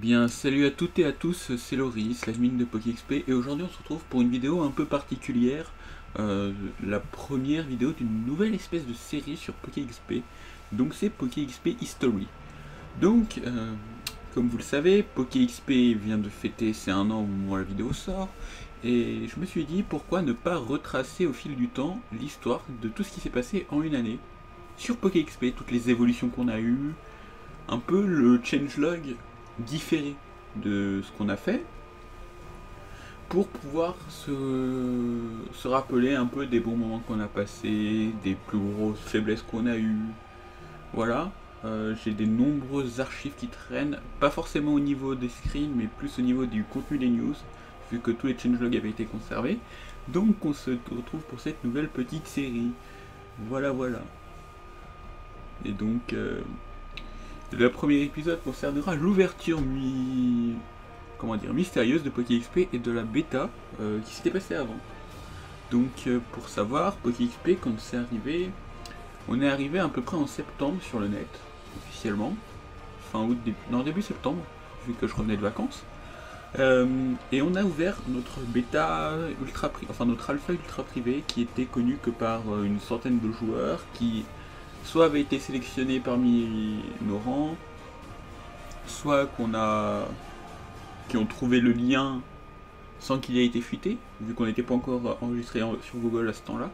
Eh bien, salut à toutes et à tous, c'est Loris, l'admin de PokéXP, et aujourd'hui on se retrouve pour une vidéo un peu particulière, la première vidéo d'une nouvelle espèce de série sur PokéXP, donc c'est PokéXP History. Donc, comme vous le savez, PokéXP vient de fêter ses 1 an au moment où la vidéo sort, et je me suis dit pourquoi ne pas retracer au fil du temps l'histoire de tout ce qui s'est passé en une année sur PokéXP, toutes les évolutions qu'on a eues, un peu le changelog différé de ce qu'on a fait pour pouvoir se rappeler un peu des bons moments qu'on a passés, des plus grosses faiblesses qu'on a eues. Voilà, j'ai des nombreuses archives qui traînent, pas forcément au niveau des screens, mais plus au niveau du contenu des news, vu que tous les changelogs avaient été conservés. Donc on se retrouve pour cette nouvelle petite série. Voilà, voilà. Et donc... le premier épisode concernera l'ouverture mystérieuse de PokéXP et de la bêta qui s'était passée avant. Donc pour savoir, PokéXP quand c'est arrivé, on est arrivé à peu près en septembre sur le net, officiellement. Fin août, début septembre, vu que je revenais de vacances. Et on a ouvert notre bêta ultra notre alpha ultra privé qui était connu que par une centaine de joueurs qui soit avaient été sélectionnés parmi nos rangs, soit qui ont trouvé le lien sans qu'il ait été fuité, vu qu'on n'était pas encore enregistré sur Google à ce temps-là.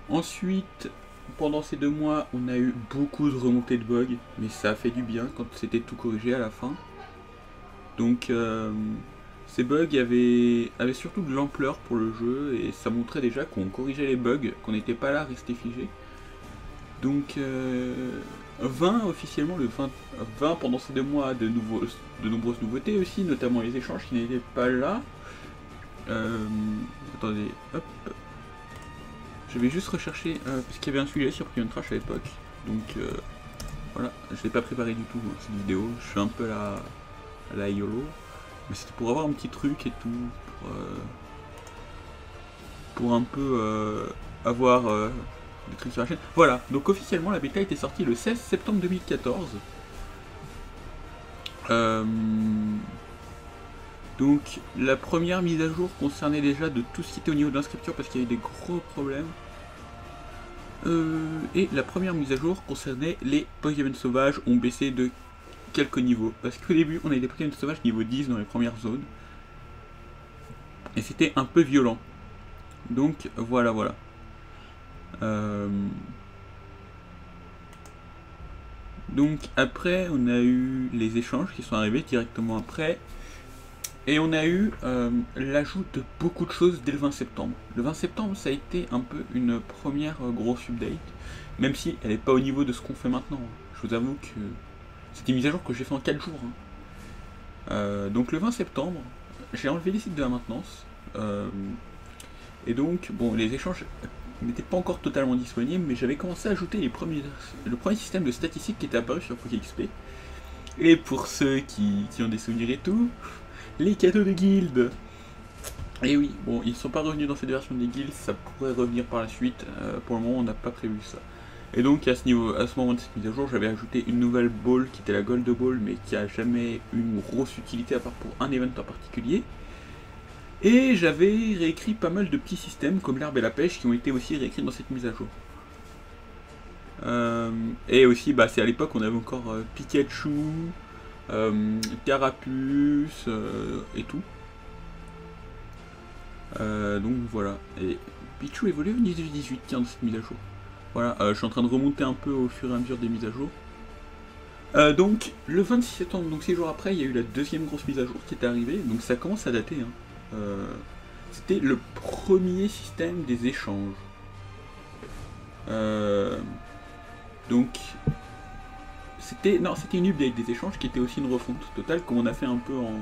Ensuite, pendant ces 2 mois, on a eu beaucoup de remontées de bugs, mais ça a fait du bien quand c'était tout corrigé à la fin. Donc ces bugs avaient surtout de l'ampleur pour le jeu et ça montrait déjà qu'on corrigeait les bugs, qu'on n'était pas là à rester figé. Donc 20 officiellement, le 20 pendant ces 2 mois de nombreuses nouveautés aussi, notamment les échanges qui n'étaient pas là. Attendez, hop. Je vais juste rechercher, parce qu'il y avait un sujet sur Pokémon Trash à l'époque. Donc voilà, je l'ai pas préparé du tout cette vidéo, je suis un peu à la YOLO. Mais c'était pour avoir un petit truc et tout, pour un peu avoir des trucs sur la chaîne. Voilà, donc officiellement la bêta était sortie le 16 septembre 2014. Donc la première mise à jour concernait déjà de tout ce qui était au niveau de l'inscription parce qu'il y avait des gros problèmes. Et la première mise à jour concernait les Pokémon sauvages ont baissé de quelques niveaux, parce qu'au début on avait des Pokémon sauvages niveau 10 dans les premières zones et c'était un peu violent, donc voilà. Donc après on a eu les échanges qui sont arrivés directement après et on a eu l'ajout de beaucoup de choses dès le 20 septembre. Le 20 septembre ça a été un peu une première grosse update, même si elle n'est pas au niveau de ce qu'on fait maintenant. Je vous avoue que c'était une mise à jour que j'ai fait en 4 jours. Donc le 20 septembre, j'ai enlevé les sites de la maintenance. Et donc, bon, les échanges n'étaient pas encore totalement disponibles, mais j'avais commencé à ajouter le premier système de statistiques qui était apparu sur PokéXP. Et pour ceux qui ont des souvenirs et tout, les cadeaux de guildes. Et oui, bon, ils ne sont pas revenus dans cette version des guildes, ça pourrait revenir par la suite. Pour le moment, on n'a pas prévu ça. Et donc à ce moment de cette mise à jour, j'avais ajouté une nouvelle ball qui était la Gold Ball, mais qui a jamais eu une grosse utilité à part pour un event en particulier. Et j'avais réécrit pas mal de petits systèmes comme l'herbe et la pêche qui ont été aussi réécrits dans cette mise à jour. Et aussi, bah, c'est à l'époque on avait encore Pikachu, Carapuce et tout. Donc voilà. Et Pichu évolue au niveau 18 tiens, dans cette mise à jour. Voilà, je suis en train de remonter un peu au fur et à mesure des mises à jour. Donc, le 26 septembre, donc 6 jours après, il y a eu la deuxième grosse mise à jour qui était arrivée, donc ça commence à dater. Hein. C'était le premier système des échanges. Donc, c'était une update des échanges qui était aussi une refonte totale, comme on a fait un peu en...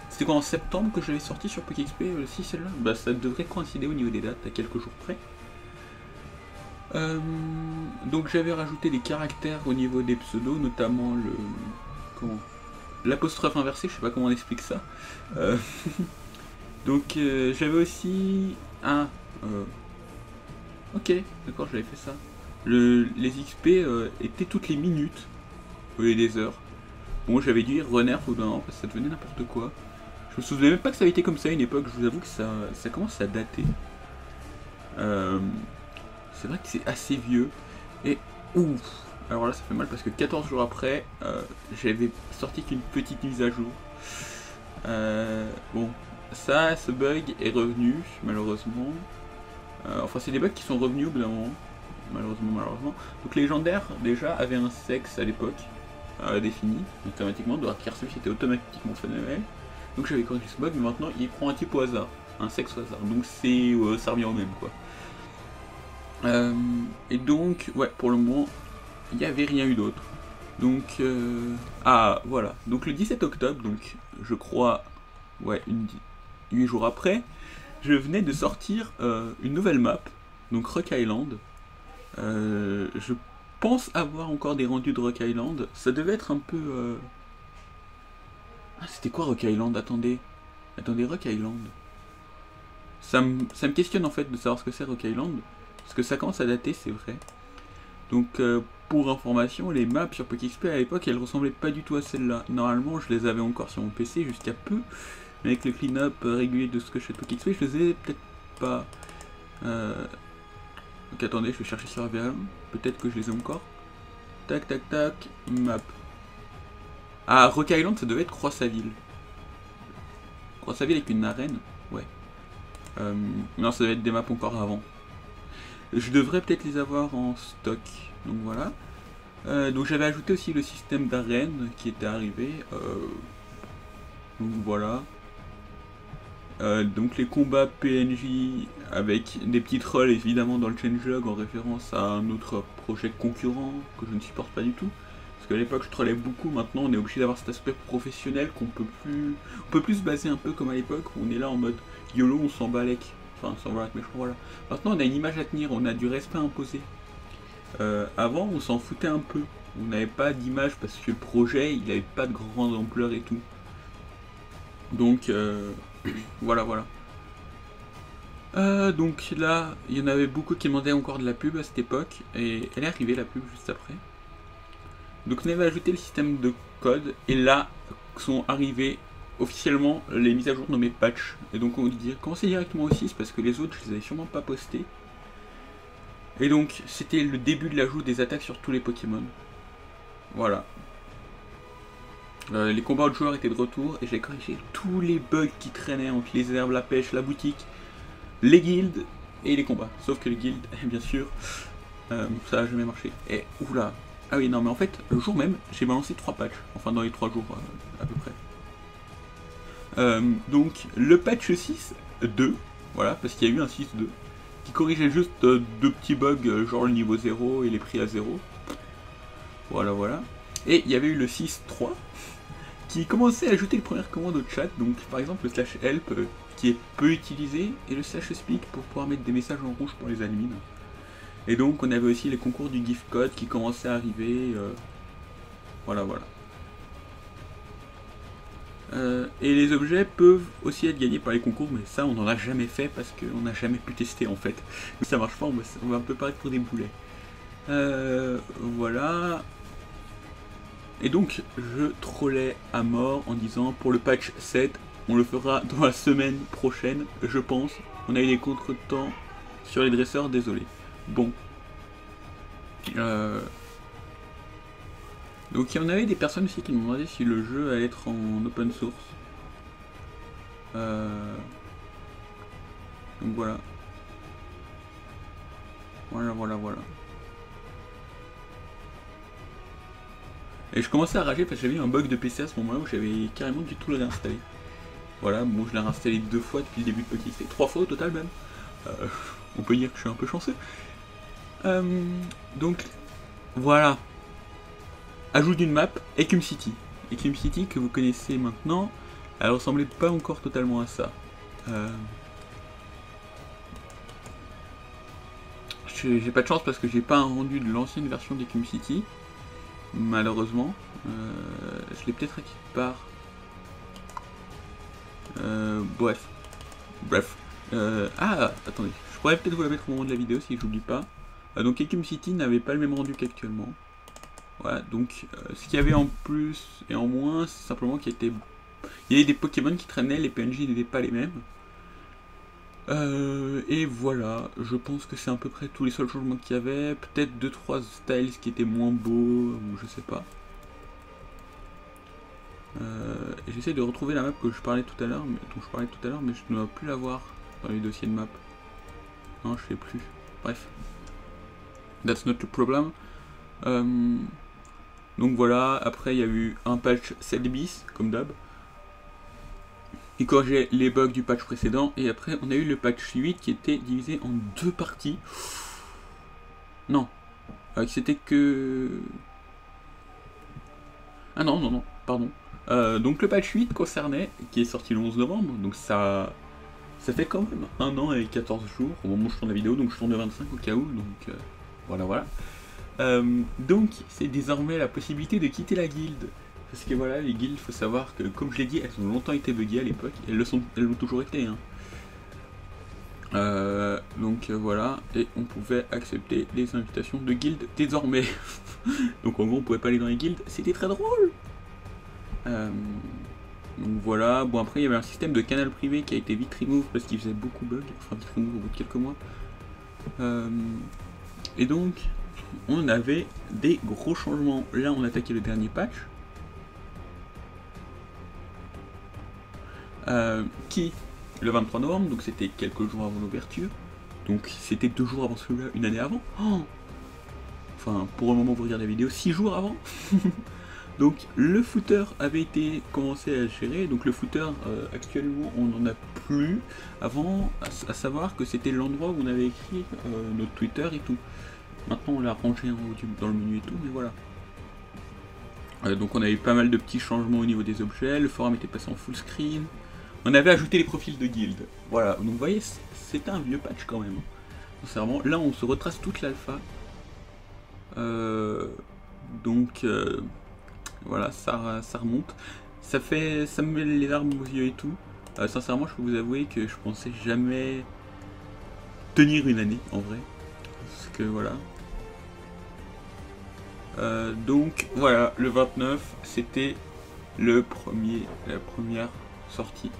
C'était quoi, en septembre que j'avais sorti sur PokéXP, si celle-là? Bah ça devrait coïncider au niveau des dates, à quelques jours près. Donc j'avais rajouté des caractères au niveau des pseudos, notamment l'apostrophe inversée, je sais pas comment on explique ça. Donc j'avais aussi ok, d'accord, j'avais fait ça. Les XP étaient toutes les minutes et des heures. Bon, j'avais dû renerf au bout d'un moment parce que ça devenait n'importe quoi. Je me souvenais même pas que ça avait été comme ça à une époque, je vous avoue que ça commence à dater. C'est vrai que c'est assez vieux. Et ouf. Alors là ça fait mal parce que 14 jours après, j'avais sorti qu'une petite mise à jour. Bon, ça, ce bug est revenu malheureusement. Enfin c'est des bugs qui sont revenus au bout d'un moment. Malheureusement. Donc Légendaire déjà avait un sexe à l'époque défini, automatiquement, Dark Souls était automatiquement phénoménal. Donc j'avais corrigé ce bug, mais maintenant il prend un type au hasard, un sexe au hasard. Donc c'est ça revient au même quoi. Et donc ouais, pour le moment il n'y avait rien eu d'autre. Donc ah voilà. Donc le 17 octobre, donc je crois ouais 8 jours après, je venais de sortir une nouvelle map, donc Rock Island. Je pense avoir encore des rendus de Rock Island. Ça devait être un peu... Ah, c'était quoi Rock Island? Attendez, Rock Island. Ça me questionne en fait de savoir ce que c'est Rock Island. Parce que ça commence à dater, c'est vrai. Donc, pour information, les maps sur PokéXP à l'époque, elles ressemblaient pas du tout à celles-là. Normalement, je les avais encore sur mon PC jusqu'à peu. Mais avec le clean-up régulier de ce que je fais de PokéXP, je les ai peut-être pas... Donc attendez, je vais chercher sur AVL. Peut-être que je les ai encore. Tac, tac, tac. Map. Ah, Rock Island, ça devait être Croix-sa-Ville. Croix-sa-Ville avec une arène? Ouais. Non, ça devait être des maps encore avant. Je devrais peut-être les avoir en stock. Donc voilà. Donc j'avais ajouté aussi le système d'arène qui était arrivé. Donc voilà. Donc les combats PNJ avec des petits trolls évidemment dans le changelog en référence à un autre projet concurrent que je ne supporte pas du tout. Parce qu'à l'époque je trollais beaucoup, maintenant on est obligé d'avoir cet aspect professionnel qu'on peut plus... On peut plus se baser un peu comme à l'époque où on est là en mode YOLO, on s'en bat avec. Enfin, s'en bat avec méchant, voilà. Maintenant on a une image à tenir, on a du respect imposé. Avant on s'en foutait un peu. On n'avait pas d'image parce que le projet il n'avait pas de grande ampleur et tout. Donc voilà. Donc là, il y en avait beaucoup qui demandaient encore de la pub à cette époque, et elle est arrivée la pub juste après. Donc on avait ajouté le système de code, et là sont arrivées officiellement les mises à jour nommées patch. Et donc on dit commencer directement au 6 parce que les autres je les avais sûrement pas postés. Et donc c'était le début de l'ajout des attaques sur tous les Pokémon. Voilà. Les combats de joueurs étaient de retour et j'ai corrigé tous les bugs qui traînaient entre les herbes, la pêche, la boutique, les guildes et les combats. Sauf que les guildes, bien sûr, ça a jamais marché. Et oula. Ah oui, non, mais en fait, le jour même, j'ai balancé 3 patchs. Enfin, dans les 3 jours à peu près. Donc, le patch 6.2, voilà, parce qu'il y a eu un 6.2, qui corrigeait juste 2 petits bugs, genre le niveau 0 et les prix à 0. Voilà. Et il y avait eu le 6.3, qui commençait à ajouter les premières commandes au chat, donc par exemple le slash help qui est peu utilisé, et le slash speak pour pouvoir mettre des messages en rouge pour les admins. Et donc on avait aussi les concours du gift code qui commençaient à arriver, voilà. Et les objets peuvent aussi être gagnés par les concours, mais ça on n'en a jamais fait parce qu'on n'a jamais pu tester en fait. Si ça marche pas, on va un peu paraître pour des boulets. Voilà. Et donc je trollais à mort en disant pour le patch 7, on le fera dans la semaine prochaine, je pense. On a eu des contretemps sur les dresseurs, désolé. Bon. Donc il y en avait des personnes aussi qui me demandaient si le jeu allait être en open source. Donc voilà. Voilà. Et je commençais à rager parce que j'avais eu un bug de PC à ce moment-là où j'avais carrément dû tout le réinstaller. Voilà, bon je l'ai réinstallé 2 fois depuis le début de Petit XP, 3 fois au total même. On peut dire que je suis un peu chanceux. Donc voilà. Ajout d'une map, Ecum City. Ecum City que vous connaissez maintenant, elle ressemblait pas encore totalement à ça. J'ai pas de chance parce que j'ai pas un rendu de l'ancienne version d'Ecum City. Malheureusement, je l'ai peut-être acquis par. Bref. Ah, attendez, je pourrais peut-être vous la mettre au moment de la vidéo si j'oublie pas. Donc Ecum City n'avait pas le même rendu qu'actuellement. Voilà, donc ce qu'il y avait en plus et en moins, c'est simplement qu'il y avait des Pokémon qui traînaient, les PNJ n'étaient pas les mêmes. Et voilà, je pense que c'est à peu près tous les seuls changements qu'il y avait. Peut-être 2-3 styles qui étaient moins beaux, ou je sais pas. J'essaie de retrouver la map que je parlais tout à l'heure, mais je ne dois plus la voir dans les dossiers de map. Non, je sais plus. Bref. That's not the problem. Donc voilà, après il y a eu un patch 7 bis, comme d'hab, qui corrigeait les bugs du patch précédent, et après on a eu le patch 8 qui était divisé en 2 parties. Non, c'était que... Ah non, pardon. Donc le patch 8 concernait, qui est sorti le 11 novembre, donc ça fait quand même 1 an et 14 jours au moment où je tourne la vidéo, donc je tourne le 25 au cas où, donc voilà. Donc c'est désormais la possibilité de quitter la guilde. Parce que voilà, les guildes, il faut savoir que, comme je l'ai dit, elles ont longtemps été buggées à l'époque, et elles l'ont toujours été. Hein. Donc voilà, et on pouvait accepter les invitations de guildes désormais. Donc en gros, on pouvait pas aller dans les guildes, c'était très drôle. Donc voilà, bon après il y avait un système de canal privé qui a été vite remove parce qu'il faisait beaucoup bug, enfin vite remove au bout de quelques mois. Et donc, on avait des gros changements. Là, on attaquait le dernier patch. Qui, le 23 novembre, donc c'était quelques jours avant l'ouverture. Donc c'était 2 jours avant celui-là, une année avant. Oh, enfin, pour le moment où vous regardez la vidéo, 6 jours avant. Donc le footer avait été commencé à gérer. Donc le footer, actuellement, on n'en a plus. Avant, à savoir que c'était l'endroit où on avait écrit notre Twitter et tout. Maintenant on l'a rangé en haut dans le menu et tout, mais voilà. Donc on avait pas mal de petits changements au niveau des objets, le forum était passé en full screen, on avait ajouté les profils de guild. Voilà, donc vous voyez, c'était un vieux patch quand même. Sincèrement, là on se retrace toute l'alpha. Donc voilà, ça remonte. Ça me met les larmes aux yeux et tout. Sincèrement, je peux vous avouer que je pensais jamais tenir une année en vrai. Parce que voilà. Donc voilà, le 29 c'était la première sortie.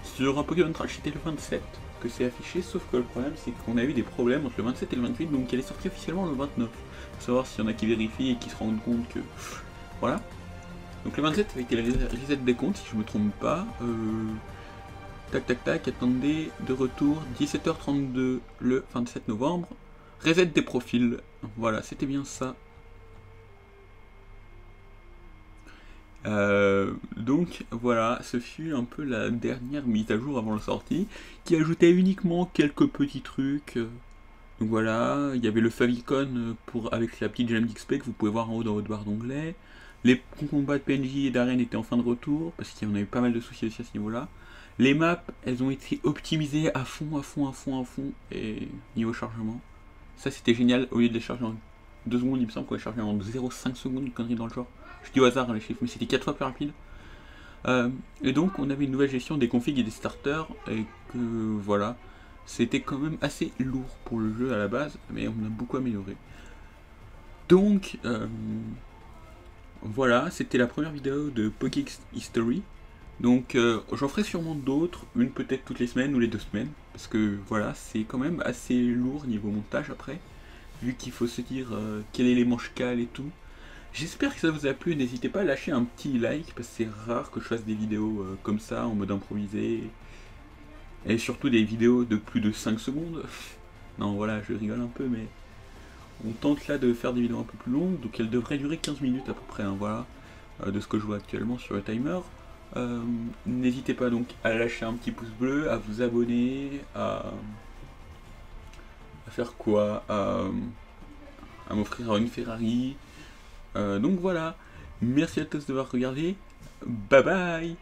Sur un Pokémon Trash c'était le 27 que c'est affiché, sauf que le problème c'est qu'on a eu des problèmes entre le 27 et le 28, donc elle est sortie officiellement le 29. Faut savoir s'il y en a qui vérifient et qui se rendent compte que... Voilà. Donc le 27 ça a été le reset des comptes si je me trompe pas. Tac, attendez, de retour, 17h32 le 27 novembre. Reset des profils, voilà, c'était bien ça. Donc voilà, ce fut un peu la dernière mise à jour avant la sortie, qui ajoutait uniquement quelques petits trucs. Donc voilà, il y avait le favicon avec la petite gemme d'XP que vous pouvez voir en haut dans votre barre d'onglet. Les combats de PNJ et d'arène étaient en fin de retour, parce qu'il y en a eu pas mal de soucis aussi à ce niveau-là. Les maps, elles ont été optimisées à fond, et niveau chargement. Ça c'était génial, au lieu de les charger en 2 secondes, il me semble qu'on les charger en 0,5 secondes, une connerie dans le genre. Je dis au hasard hein, les chiffres, mais c'était 4 fois plus rapide. Et donc on avait une nouvelle gestion des configs et des starters, et que voilà, c'était quand même assez lourd pour le jeu à la base, mais on a beaucoup amélioré. Donc voilà, c'était la première vidéo de Pokéx History. Donc j'en ferai sûrement d'autres, une peut-être toutes les semaines ou les 2 semaines, parce que voilà, c'est quand même assez lourd niveau montage après, vu qu'il faut se dire quel élément je cale et tout. J'espère que ça vous a plu, n'hésitez pas à lâcher un petit like, parce que c'est rare que je fasse des vidéos comme ça, en mode improvisé, et surtout des vidéos de plus de 5 secondes. Non voilà, je rigole un peu, mais on tente là de faire des vidéos un peu plus longues, donc elles devraient durer 15 minutes à peu près, hein, voilà, de ce que je vois actuellement sur le timer. N'hésitez pas donc à lâcher un petit pouce bleu, à vous abonner, à faire quoi, à m'offrir une Ferrari. Donc voilà, merci à tous d'avoir regardé, bye bye.